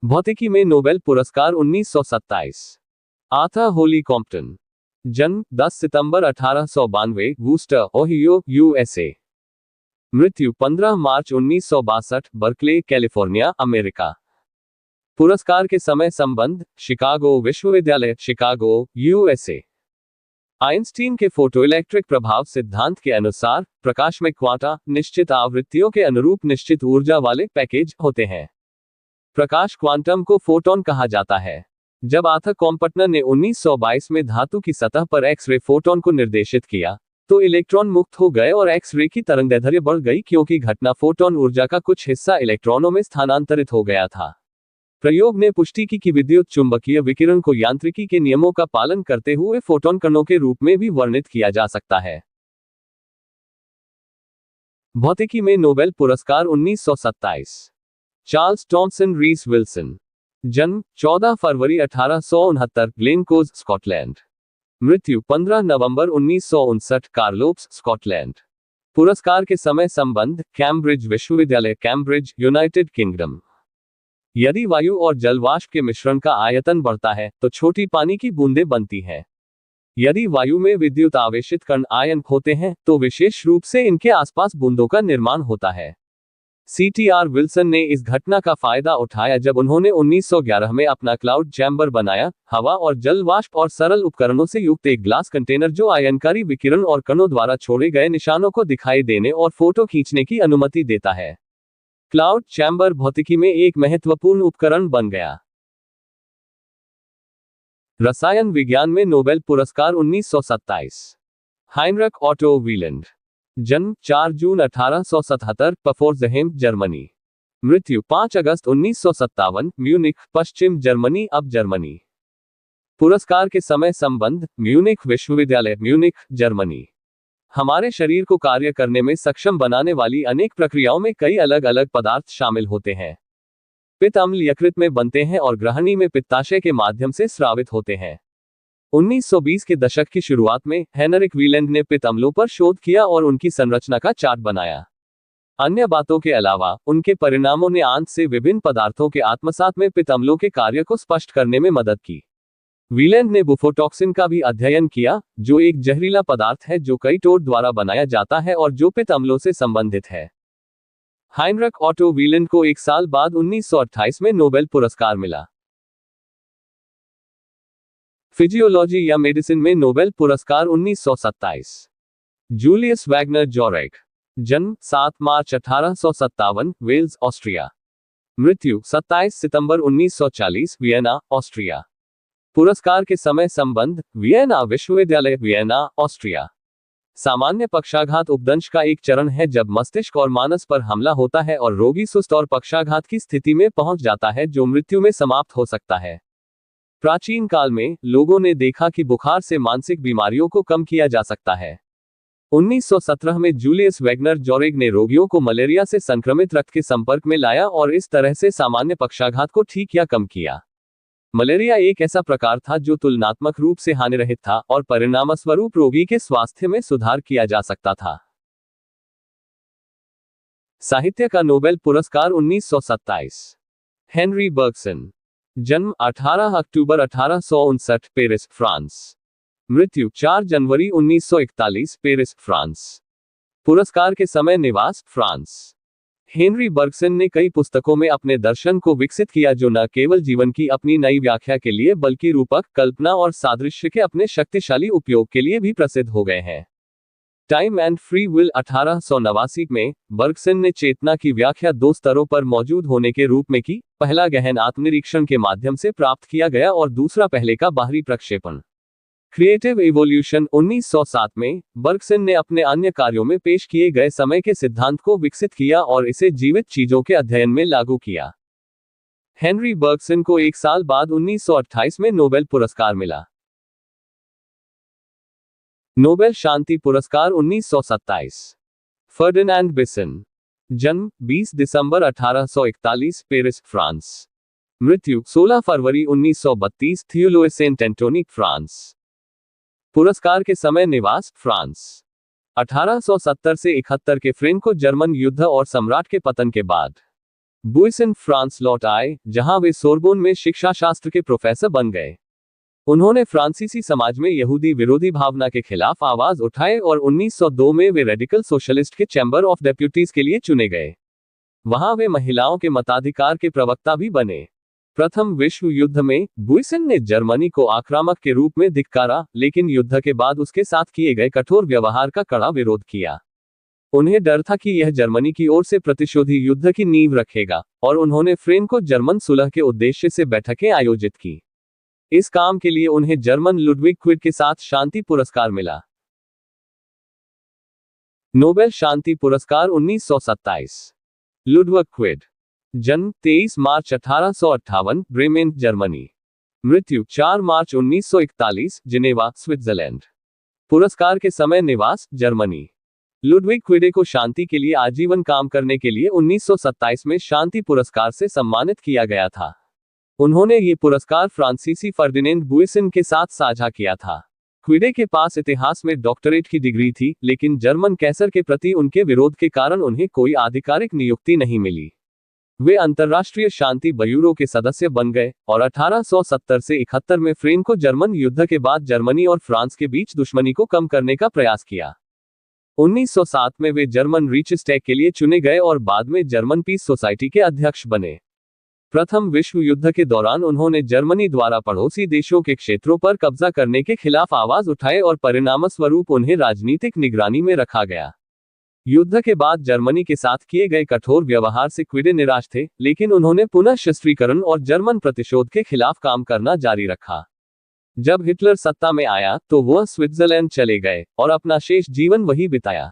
भौतिकी में नोबेल पुरस्कार 1927। Arthur Holi Compton. जन्म 10 सितंबर 1892, वूस्टर, ओहियो, यूएसए। मृत्यु 15 मार्च 1962, बर्कले, कैलिफोर्निया, अमेरिका। पुरस्कार के समय संबंध शिकागो विश्वविद्यालय, शिकागो, यूएसए। आइंस्टीन के फोटोइलेक्ट्रिक प्रभाव सिद्धांत के अनुसार प्रकाश में क्वांटा निश्चित आवृत्तियों के अनुरूप निश्चित ऊर्जा वाले पैकेज होते हैं। प्रकाश क्वांटम को फोटोन कहा जाता है। जब आर्थर कॉम्पटनर ने 1922 में धातु की सतह पर एक्स-रे फोटोन को निर्देशित किया, तो इलेक्ट्रॉन मुक्त हो गए और एक्स-रे की तरंगदैर्घ्य बढ़ गई क्योंकि घटना फोटोन ऊर्जा का कुछ हिस्सा इलेक्ट्रॉनों में स्थानांतरित हो गया था। प्रयोग ने पुष्टि की कि विद्युत चुंबकीय विकिरण को यांत्रिकी के नियमों का पालन करते हुए फोटोन कणों के रूप में भी वर्णित किया जा सकता है। भौतिकी में नोबेल पुरस्कार 1927। चार्ल्स थॉमसन रीस विल्सन। जन्म 14 फरवरी 1869, ग्लेनकोज, स्कॉटलैंड। मृत्यु 15 नवंबर 1959, कार्लोप्स, स्कॉटलैंड। पुरस्कार के समय संबंध कैम्ब्रिज विश्वविद्यालय, कैम्ब्रिज, यूनाइटेड किंगडम। यदि वायु और जल वाष्प के मिश्रण का आयतन बढ़ता है तो छोटी पानी की बूंदें बनती हैं। यदि वायु में विद्युत आवेशित कण आयन होते हैं तो विशेष रूप से इनके आसपास बूंदों का निर्माण होता है। सीटीआर विल्सन ने इस घटना का फायदा उठाया जब उन्होंने 1911 में अपना क्लाउड चैम्बर बनाया, हवा और जल वाष्प और सरल उपकरणों से युक्त एक ग्लास कंटेनर जो आयनकारी विकिरण और कणों द्वारा छोड़े गए निशानों को दिखाई देने और फोटो खींचने की अनुमति देता है। क्लाउड चैम्बर भौतिकी में एक महत्वपूर्ण उपकरण बन गया। रसायन विज्ञान में नोबेल पुरस्कार 1927। Heinrich Otto Wieland. जन्म 4 जून 1877, पफोर्जहेम, जर्मनी। मृत्यु 5 अगस्त 1957, म्यूनिख, पश्चिम जर्मनी, अब जर्मनी। पुरस्कार के समय संबंध म्यूनिख विश्वविद्यालय, म्यूनिख, जर्मनी। हमारे शरीर को कार्य करने में सक्षम बनाने वाली अनेक प्रक्रियाओं में कई अलग अलग पदार्थ शामिल होते हैं। पित्त अम्ल यकृत में बनते हैं और ग्रहणी में पित्ताशय के माध्यम से स्रावित होते हैं। 1920 के दशक की शुरुआत में हेनरिक वीलैंड ने पित्त अम्लों पर शोध किया और उनकी संरचना का चार्ट बनाया। अन्य बातों के अलावा उनके परिणामों ने आंत से विभिन्न पदार्थों के आत्मसात में पित्त अम्लों के कार्य को स्पष्ट करने में मदद की। वीलैंड ने बुफोटॉक्सिन का भी अध्ययन किया, जो एक जहरीला पदार्थ है जो कैटोड द्वारा बनाया जाता है और जो पित्त अम्लों से संबंधित है। हाइनरिक ऑटो वीलैंड को एक साल बाद 1928 में नोबेल पुरस्कार मिला। फिजियोलॉजी या मेडिसिन में नोबेल पुरस्कार 1927। Julius Wagner Jauregg. जन्म 7 मार्च 1857, वेल्स, ऑस्ट्रिया। मृत्यु 27 सितंबर 1940, वियना, ऑस्ट्रिया। पुरस्कार के समय संबंध वियना विश्वविद्यालय, वियना, ऑस्ट्रिया। सामान्य पक्षाघात उपदंश का एक चरण है जब मस्तिष्क और मानस पर हमला होता है और रोगी सुस्त और पक्षाघात की स्थिति में पहुंच जाता है जो मृत्यु में समाप्त हो सकता है। प्राचीन काल में लोगों ने देखा कि बुखार से मानसिक बीमारियों को कम किया जा सकता है। 1917 में जूलियस वैगनर जोरेग ने रोगियों को मलेरिया से संक्रमित रक्त के संपर्क में लाया और इस तरह से सामान्य पक्षाघात को ठीक या कम किया। मलेरिया एक ऐसा प्रकार था जो तुलनात्मक रूप से हानिरहित था और परिणामस्वरूप रोगी के स्वास्थ्य में सुधार किया जा सकता था। साहित्य का नोबेल पुरस्कार 1927। Henry Bergson. जन्म 18 अक्टूबर 1859, पेरिस, फ्रांस। मृत्यु 4 जनवरी 1941, पेरिस, फ्रांस। पुरस्कार के समय निवास फ्रांस। हेनरी बर्गसन ने कई पुस्तकों में अपने दर्शन को विकसित किया जो न केवल जीवन की अपनी नई व्याख्या के लिए बल्कि रूपक, कल्पना और सादृश्य के अपने शक्तिशाली उपयोग के लिए भी प्रसिद्ध हो गए हैं। टाइम एंड फ्री विल 1889 में बर्गसन ने चेतना की व्याख्या 2 स्तरों पर मौजूद होने के रूप में की, पहला गहन आत्मनिरीक्षण के माध्यम से प्राप्त किया गया और दूसरा पहले का बाहरी प्रक्षेपण। क्रिएटिव इवोल्यूशन 1907 में बर्गसन ने अपने अन्य कार्यों में पेश किए गए समय के सिद्धांत को विकसित किया और इसे जीवित चीजों के अध्ययन में लागू किया। हेनरी बर्गसन को एक साल बाद 1928 में नोबेल पुरस्कार मिला। नोबेल शांति पुरस्कार 1927। फर्डिनांड बिसन। जन्म 20 दिसंबर 1841, पेरिस, फ्रांस। मृत्यु 16 फरवरी 1932, थियोलोए सेंट एंटोनी, फ्रांस। पुरस्कार के समय निवास फ्रांस। 1870 से 71 के फ्रेंको जर्मन युद्ध और सम्राट के पतन के बाद बुइसन फ्रांस लौट आए, जहां वे सोरबोन में शिक्षा शास्त्र के प्रोफेसर बन गए। उन्होंने फ्रांसीसी समाज में यहूदी विरोधी भावना के खिलाफ आवाज उठाए और 1902 में वे रेडिकल सोशलिस्ट के चैम्बर ऑफ डेप्यूटीज के लिए चुने गए। वहां वे महिलाओं के मताधिकार के प्रवक्ता भी बने। प्रथम विश्व युद्ध में बुइसन ने जर्मनी को आक्रामक के रूप में धिक्कारा, लेकिन युद्ध के बाद उसके साथ किए गए कठोर व्यवहार का कड़ा विरोध किया। उन्हें डर था कि यह जर्मनी की ओर से प्रतिशोधी युद्ध की नींव रखेगा, और उन्होंने फ्रेंको जर्मन सुलह के उद्देश्य से बैठकें आयोजित की। इस काम के लिए उन्हें जर्मन लुडविग क्विड के साथ शांति पुरस्कार मिला। नोबेल शांति पुरस्कार 1927। Ludwig Quidde. जन्म 23 मार्च 1858, ब्रेमेन, जर्मनी। मृत्यु 4 मार्च 1941, जिनेवा, स्विट्जरलैंड। पुरस्कार के समय निवास जर्मनी। लुडविग क्विडे को शांति के लिए आजीवन काम करने के लिए 1927 में शांति पुरस्कार से सम्मानित किया गया था। उन्होंने ये पुरस्कार फ्रांसीसी फर्डिनेंड बुइसन के साथ साझा किया था। क्विडे के पास इतिहास में डॉक्टरेट की डिग्री थी, लेकिन जर्मन कैसर के प्रति उनके विरोध के कारण उन्हें कोई आधिकारिक नियुक्ति नहीं मिली। वे अंतर्राष्ट्रीय शांति ब्यूरो के सदस्य बन गए और 1870 से 71 में फ्रेंको जर्मन युद्ध के बाद जर्मनी और फ्रांस के बीच दुश्मनी को कम करने का प्रयास किया। 1907 में वे जर्मन रीचस्टैग के लिए चुने गए और बाद में जर्मन पीस सोसाइटी के अध्यक्ष बने। प्रथम विश्व युद्ध के दौरान उन्होंने जर्मनी द्वारा पड़ोसी देशों के क्षेत्रों पर कब्जा करने के खिलाफ आवाज उठाए और परिणामस्वरूप उन्हें राजनीतिक निगरानी में रखा गया। युद्ध के बाद जर्मनी के साथ किए गए कठोर व्यवहार से क्विडे निराश थे, लेकिन उन्होंने पुनः सशस्त्रीकरण और जर्मन प्रतिशोध के खिलाफ काम करना जारी रखा। जब हिटलर सत्ता में आया तो वह स्विट्जरलैंड चले गए और अपना शेष जीवन वहीं बिताया।